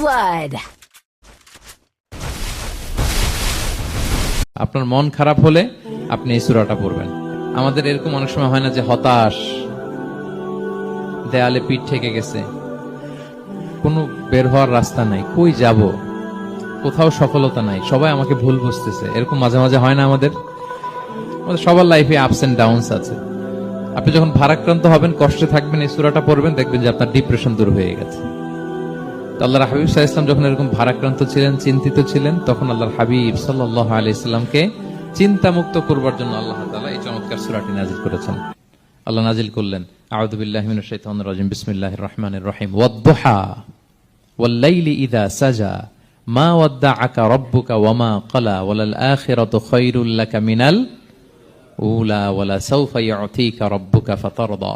blood. আপনার মন খারাপ হলে আপনি এই সূরাটা পড়বেন। আমাদের এরকম অনেক সময় হয় না যে হতাশ, দেয়ালে পিঠ ঠেকে গেছে, কোনো বের হওয়ার রাস্তা নাই, কই যাব, কোথাও সফলতা নাই, সবাই আমাকে ভুল বুঝতেছে, এরকম মাঝে মাঝে হয় না? আমাদের সবার লাইফে আপস এন্ড ডাউনস আছে। আপনি যখন ভারাক্রান্ত হবেন, কষ্টে থাকবেন, এই সূরাটা পড়বেন, দেখবেন যে আপনার ডিপ্রেশন দূর হয়ে গেছে। তো আল্লাহর হাবিব সাল্লাল্লাহু আলাইহি ওয়াসাল্লাম যখন এরকম ভারাক্রান্ত ছিলেন, চিন্তিত ছিলেন, তখন আল্লাহর হাবিব সাল্লাল্লাহু আলাইহি ওয়াসাল্লামকে চিন্তামুক্ত করবার জন্য আল্লাহ তাআলা এই চমৎকার সূরাটি নাযিল করেছেন। আল্লাহ নাযিল করলেন, আউযু বিল্লাহি মিনাশ শাইতানির রাজিম, বিসমিল্লাহির রহমানির রহিম, ওয়াদ-দুহা ওয়াল-লাইলি ইযা সাজা মা ওয়াদ্দাআকা রাব্বুকা ওয়া মা ক্বালা ওয়ালাল আখিরাতু খায়রুল লাকা মিনাল উলা ওয়ালা সাওফা ইউতিকা রাব্বুকা ফাতারদা।